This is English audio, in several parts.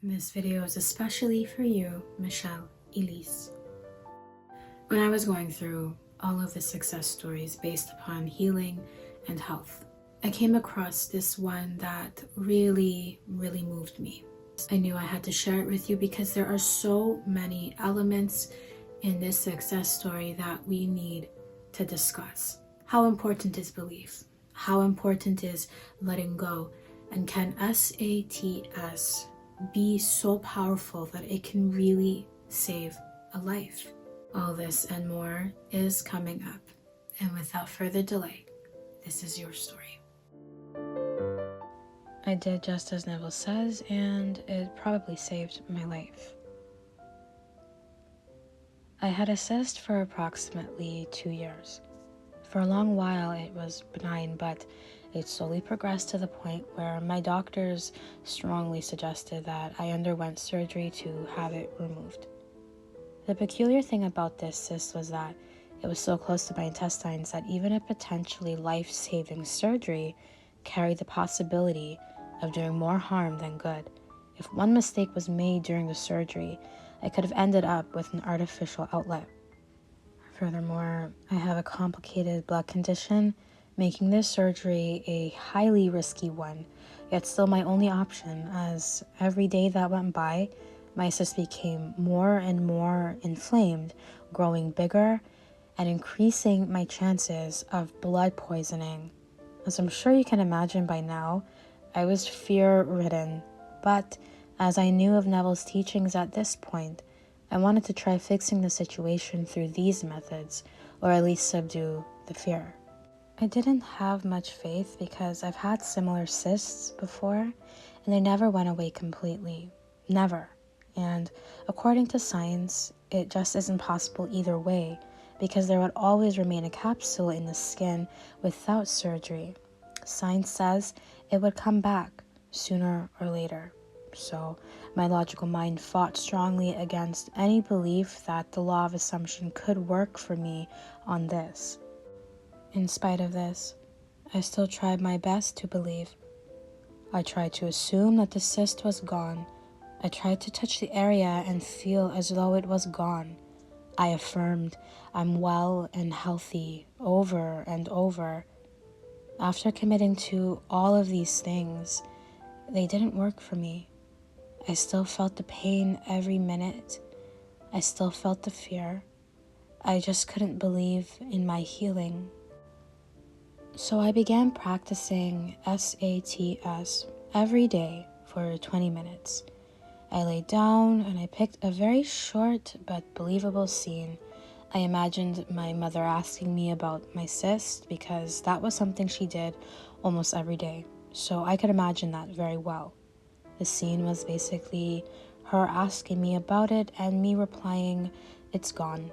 This video is especially for you, Michelle Elise. When I was going through all of the success stories based upon healing and health, I came across this one that really moved me. I knew I had to share it with you because there are so many elements in this success story that we need to discuss. How important is belief? How important is letting go? And can SATS be so powerful that it can really save a life? All this and more is coming up. And without further delay, this is your story. I did just as Neville says, and it probably saved my life. I had a cyst for approximately 2 years. For a long while it was benign, but it slowly progressed to the point where my doctors strongly suggested that I underwent surgery to have it removed. The peculiar thing about this cyst was that it was so close to my intestines that even a potentially life-saving surgery carried the possibility of doing more harm than good. If one mistake was made during the surgery, I could have ended up with an artificial outlet. Furthermore, I have a complicated blood condition, making this surgery a highly risky one, yet still my only option, as every day that went by, my cyst became more and more inflamed, growing bigger and increasing my chances of blood poisoning. As I'm sure you can imagine by now, I was fear-ridden, but as I knew of Neville's teachings at this point, I wanted to try fixing the situation through these methods, or at least subdue the fear. I didn't have much faith because I've had similar cysts before, and they never went away completely. Never. And according to science, it just isn't possible either way, because there would always remain a capsule in the skin without surgery. Science says it would come back sooner or later. So my logical mind fought strongly against any belief that the law of assumption could work for me on this. In spite of this, I still tried my best to believe. I tried to assume that the cyst was gone. I tried to touch the area and feel as though it was gone. I affirmed I'm well and healthy over and over. After committing to all of these things, they didn't work for me. I still felt the pain every minute. I still felt the fear. I just couldn't believe in my healing. So I began practicing SATS every day for 20 minutes. I laid down and I picked a very short but believable scene. I imagined my mother asking me about my cyst because that was something she did almost every day. So I could imagine that very well. The scene was basically her asking me about it and me replying, "It's gone."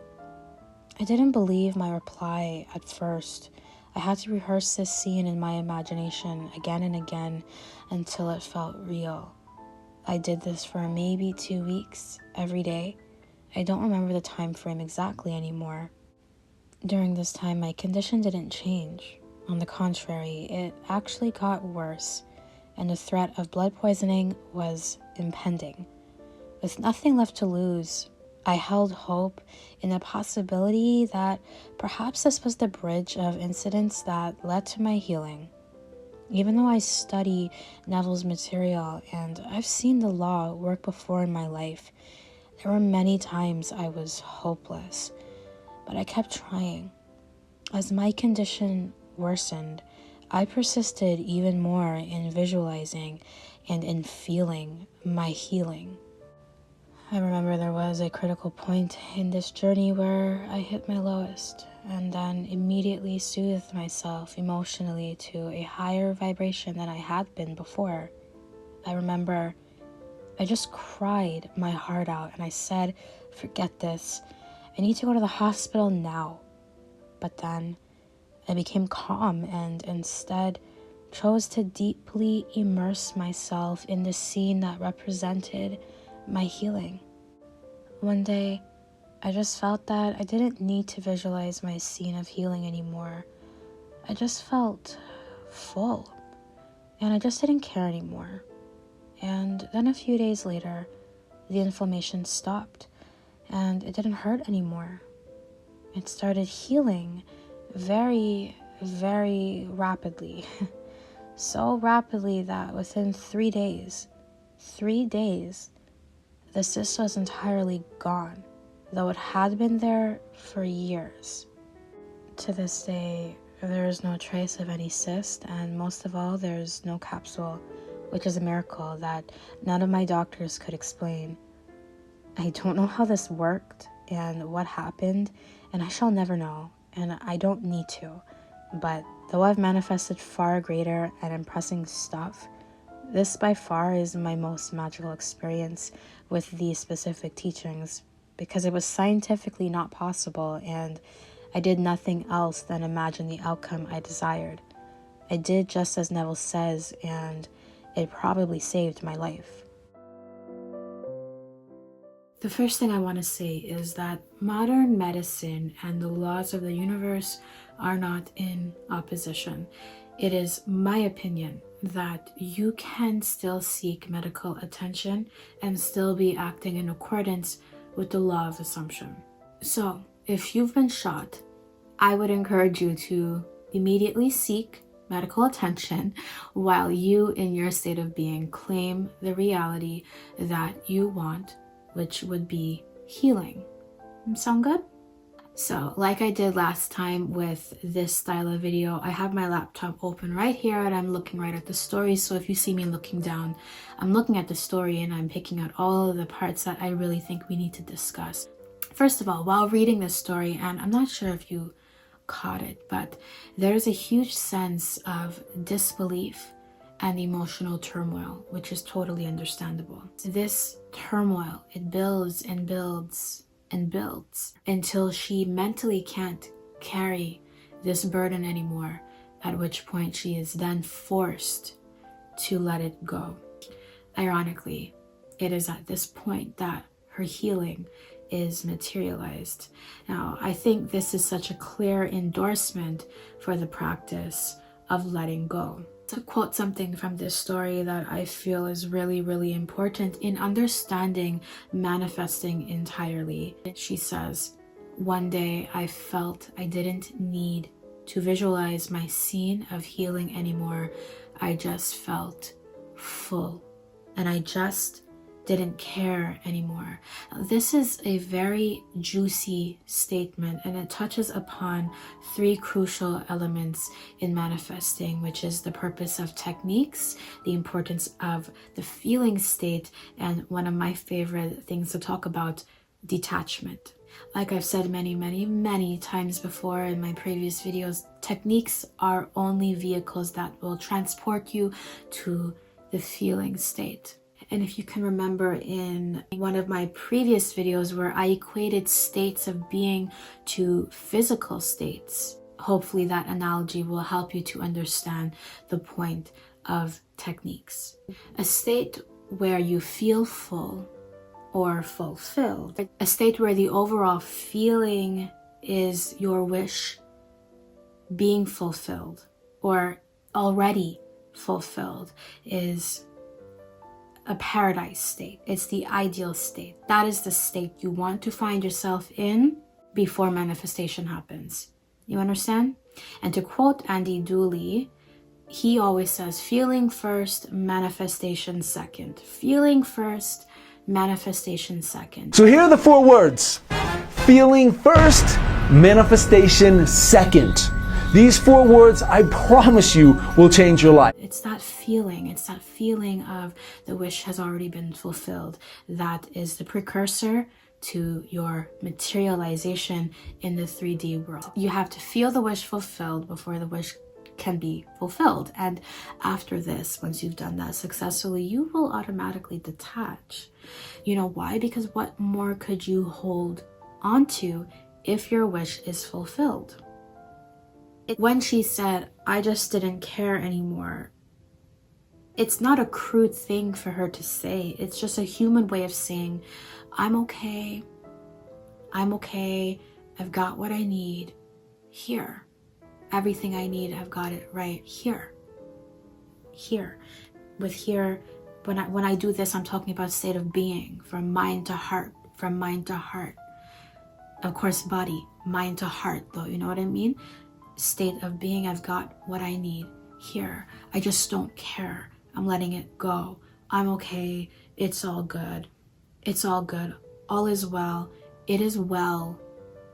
I didn't believe my reply at first. I had to rehearse this scene in my imagination again and again until it felt real. I did this for maybe 2 weeks, every day. I don't remember the time frame exactly anymore. During this time, my condition didn't change. On the contrary, it actually got worse, and the threat of blood poisoning was impending. With nothing left to lose, I held hope in the possibility that perhaps this was the bridge of incidents that led to my healing. Even though I study Neville's material and I've seen the law work before in my life, there were many times I was hopeless, but I kept trying. As my condition worsened, I persisted even more in visualizing and in feeling my healing. I remember there was a critical point in this journey where I hit my lowest and then immediately soothed myself emotionally to a higher vibration than I had been before. I remember I just cried my heart out and I said, "Forget this. I need to go to the hospital now." But then I became calm and instead chose to deeply immerse myself in the scene that represented my healing. One day, I just felt that I didn't need to visualize my scene of healing anymore. I just felt full, and I just didn't care anymore. and then a few days later, the inflammation stopped, and it didn't hurt anymore. It started healing very, very rapidly. So rapidly that within 3 days, the cyst was entirely gone, though it had been there for years. To this day, there is no trace of any cyst, and most of all, there's no capsule, which is a miracle that none of my doctors could explain. I don't know how this worked and what happened, and I shall never know, and I don't need to. But though I've manifested far greater and impressive stuff, this by far is my most magical experience with these specific teachings, because it was scientifically not possible, and I did nothing else than imagine the outcome I desired. I did just as Neville says, and it probably saved my life. The first thing I want to say is that modern medicine and the laws of the universe are not in opposition. It is my opinion that you can still seek medical attention and still be acting in accordance with the law of assumption. So, if you've been shot, I would encourage you to immediately seek medical attention while you, in your state of being, claim the reality that you want, which would be healing. Sound good? So, like I did last time with this style of video, I have my laptop open right here and I'm looking right at the story. So if you see me looking down, I'm looking at the story and I'm picking out all of the parts that I really think we need to discuss. First of all, while reading this story, and I'm not sure if you caught it, but there's a huge sense of disbelief and emotional turmoil, which is totally understandable. This turmoil, it builds and builds and builds until she mentally can't carry this burden anymore, at which point she is then forced to let it go. Ironically, it is at this point that her healing is materialized. Now, I think this is such a clear endorsement for the practice of letting go. To quote something from this story that I feel is really, really important in understanding manifesting entirely. She says, "One day I felt I didn't need to visualize my scene of healing anymore. I just felt full, and I just didn't care anymore." This is a very juicy statement, and it touches upon 3 crucial elements in manifesting, which is the purpose of techniques, the importance of the feeling state, and one of my favorite things to talk about, detachment. Like I've said many times before in my previous videos, techniques are only vehicles that will transport you to the feeling state. And if you can remember in one of my previous videos where I equated states of being to physical states, hopefully that analogy will help you to understand the point of techniques. A state where you feel full or fulfilled, a state where the overall feeling is your wish being fulfilled or already fulfilled, is a paradise state. It's the ideal state. That is the state you want to find yourself in before manifestation happens. You understand? And to quote Andy Dooley, he always says, feeling first, manifestation second. Feeling first, manifestation second. So here are the 4 words. Feeling first, manifestation second. These 4 words, I promise you, will change your life. It's that feeling of the wish has already been fulfilled. That is the precursor to your materialization in the 3D world. You have to feel the wish fulfilled before the wish can be fulfilled. And after this, once you've done that successfully, you will automatically detach. You know why? Because what more could you hold onto if your wish is fulfilled? When she said, "I just didn't care anymore," it's not a crude thing for her to say. It's just a human way of saying, I'm okay, I've got what I need here. Everything I need, I've got it right here. Here. With here When I do this, I'm talking about state of being, from mind to heart, from mind to heart. Of course, body, mind to heart, though, you know what I mean? State of being, I've got what I need here. I just don't care. I'm letting it go. I'm okay. It's all good. It's all good. All is well. It is well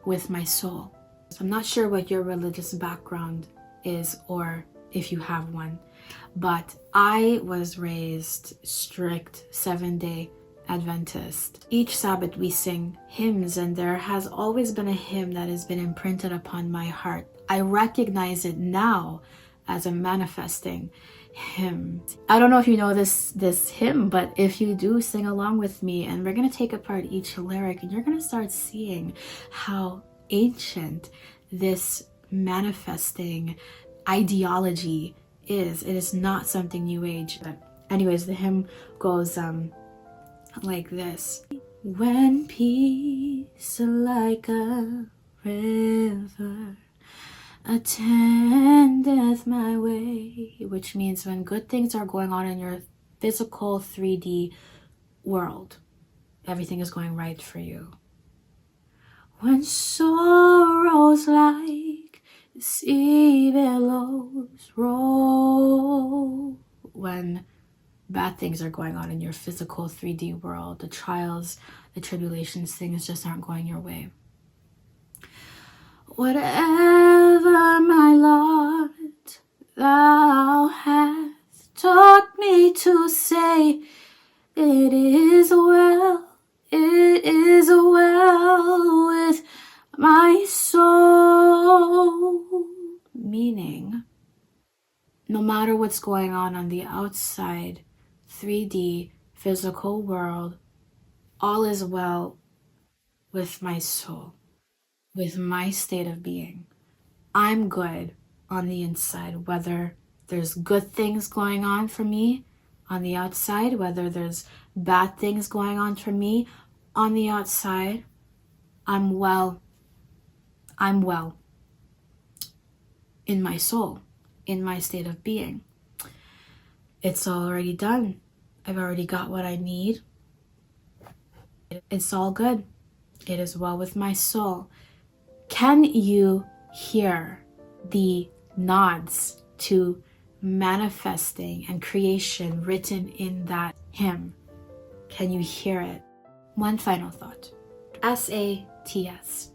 with my soul. I'm not sure what your religious background is, or if you have one, but I was raised strict 7-day Adventist. Each Sabbath we sing hymns, and there has always been a hymn that has been imprinted upon my heart. I recognize it now as a manifesting hymn. I don't know if you know this hymn, but if you do, sing along with me, and we're going to take apart each lyric, and you're going to start seeing how ancient this manifesting ideology is. It is not something new age. But anyways, the hymn goes like this. When peace like a river attendeth my way, which means when good things are going on in your physical 3D world, everything is going right for you. When sorrows like sea billows roll, when bad things are going on in your physical 3D world, the trials, the tribulations, things just aren't going your way. Whatever my lot thou hast taught me to say, it is well with my soul. Meaning, no matter what's going on the outside 3D physical world, all is well with my soul, with my state of being. I'm good on the inside, whether there's good things going on for me on the outside, whether there's bad things going on for me on the outside. I'm well in my soul, in my state of being. It's already done. I've already got what I need. It's all good. It is well with my soul. Can you hear the nods to manifesting and creation written in that hymn? Can you hear it? One final thought. SATS.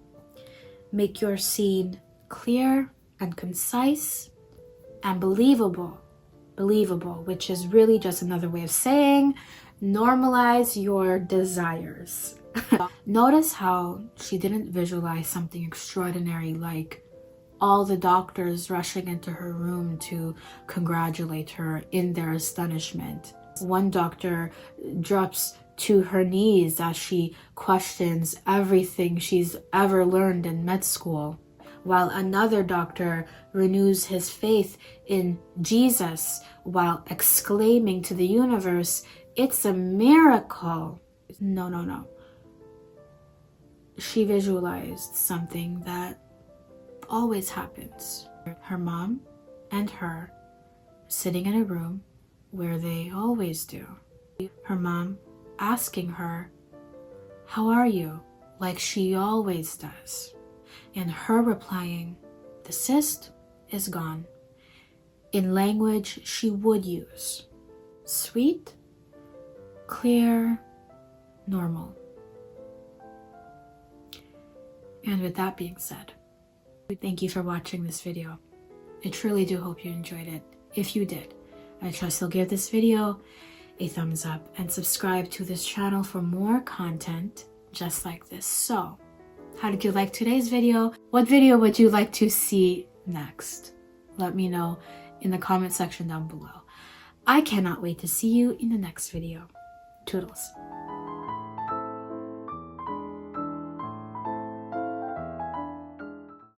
Make your scene clear and concise and believable, which is really just another way of saying normalize your desires. Notice how she didn't visualize something extraordinary like all the doctors rushing into her room to congratulate her in their astonishment. One doctor drops to her knees as she questions everything she's ever learned in med school, while another doctor renews his faith in Jesus while exclaiming to the universe, "It's a miracle." No. She visualized something that always happens. Her mom and her sitting in a room where they always do. Her mom asking her, "How are you?" like she always does. And her replying, "The cyst is gone," in language she would use. Sweet, clear, normal. And with that being said, thank you for watching this video. I truly do hope you enjoyed it. If you did, I trust you'll give this video a thumbs up and subscribe to this channel for more content just like this. So, how did you like today's video? What video would you like to see next? Let me know in the comment section down below. I cannot wait to see you in the next video. Toodles.